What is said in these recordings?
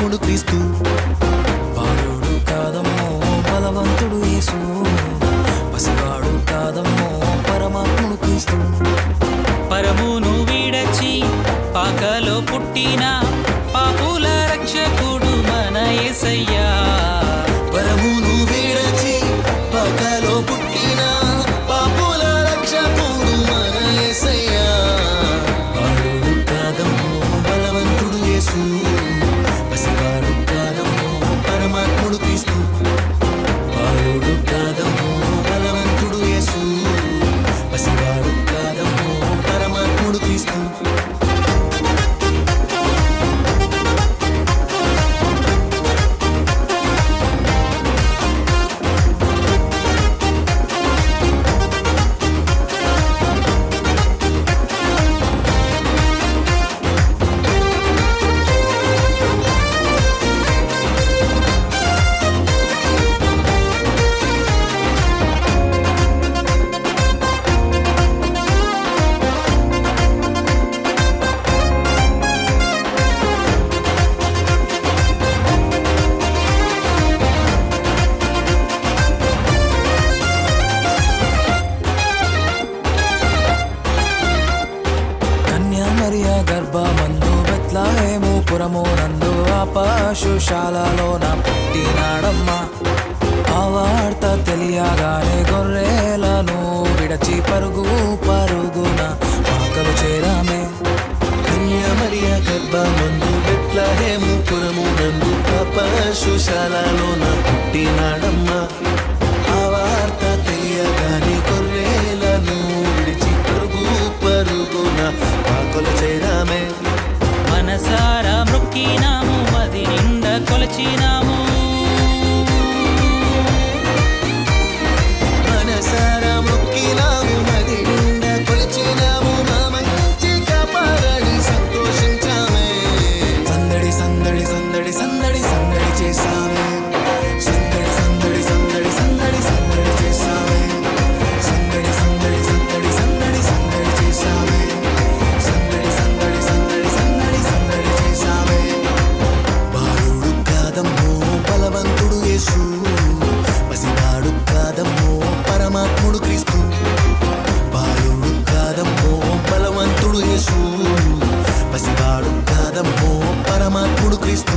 పరమాత్ముడు క్రీస్తు. బాలుడు కాదమ్మో బలవంతుడు యేసు, పసివాడు కాదమ్మో పరమాత్ముడు క్రీస్తు. పరమును వీడచి పాకలో పుట్టిన పాపుల రక్షకుడు మన యేసయ్యా. పరమును వీడచి పాకలో పుట్టిన పాపుల రక్షకుడు మన యేసయ్యా. బాలుడు కాదమ్మో బలవంతుడు యేసు, పసివాడు కాదమ్మో పరమాత్ముడు క్రీస్తు. బాలుడు కాదమ్మో బలవంతుడు యేసు, పసివాడు కాదమ్మో పరమాత్ముడు క్రీస్తు. మరియ గర్భమందు బెత్లెహేము పురము నందు ఆ పశుశాలలోన పుట్టినాడమ్మా. ఆ వార్త తెలియగానే గొర్రెలను విడచి పరుగు పరుగున పాకలు చేరామే. కన్యామరియ గర్భమందు బెత్లెహేము పురము నందు ఆ పశుశాలలోన పుట్టినాడమ్మా. ఆ వార్త తెలియగానే గొర్రెలను విడిచి పరుగు పరుగున పాకలు చేరామే. మనసారా మొక్కినాము, మది నిండా కొలచినాము. మనసారా మొక్కినాము, మది నిండా కొలిచినాము. మా మంచి కాపాడని సంతోషించామే. సందడి సందడి సందడి సందడి సందడి చేసామే. సందడి సందడి సందడి సందడి సందడి చేసామే. సందడి సందడి సందడి సందడి సందడి చేసామే. సందడి సందడి సందడి సందడి సందడి చేసామే. బాలుడు కాదమ్మో బలవంతుడు యేసు, పసివాడు కాదమ్మో పరమాత్ముడు క్రీస్తు. బాలుడు కాదమ్మో బలవంతుడు యేసు, పసివాడు కాదమ్మో పరమాత్ముడు క్రీస్తు.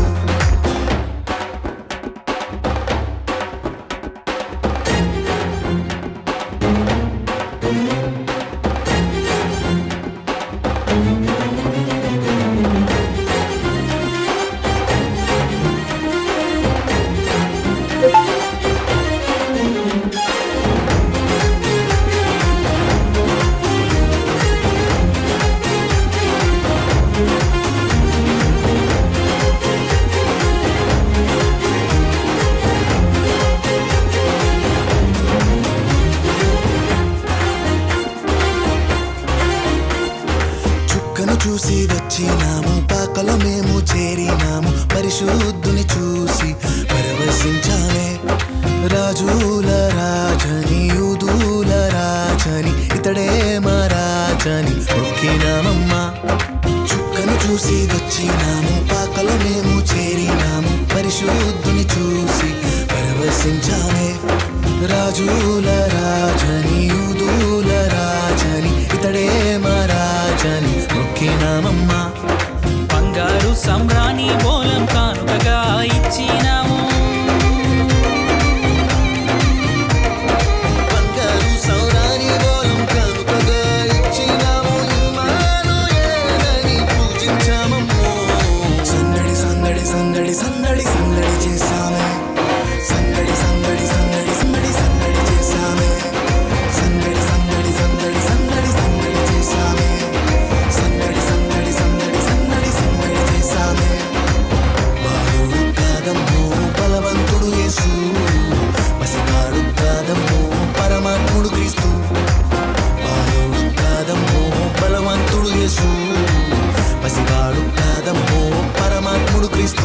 చుక్కను చూసి వచ్చినాము, పాకలో మేము చేరినాము. పరిశుద్ధుని చూసి పరవశించామే. రాజుల రాజని యూదుల రాజని ఇతడే మా రాజని మొక్కినామమ్మా. చుక్కను చూసి వచ్చినాము, పాకలో మేము చేరినాము. పరిశుద్ధుని చూసి పరవశించామే. రాజుల రాజని యూదుల రాజని ఇతడే మా రాజని మొక్కినామమ్మా. బంగారు సంబ్రాణి బోలం కానుకగా ఇచ్చినాము. బంగారు సౌరాని బోలం కానుకగా ఇచ్చినాము. ఇమ్మానుయేలని పూజించామమ్మో. సందడి సందడి సందడి సందడి సందడి చేసామే. సందడి సందడి సందడి సందడి సందడి చేసామే. సందడి సందడి సందడి సందడి సందడి చేసామే. సందడి సందడి సందడి సందడి సందడి చేసామే. బాలుడు కాదమ్మో బలవంతుడు యేసు, పసివాడు కాదమ్మో పరమాత్ముడు క్రీస్తు. బాలుడు కాదమ్మో బలవంతుడు యేసు, పసివాడు కాదమ్మో పరమాత్ముడు క్రీస్తు.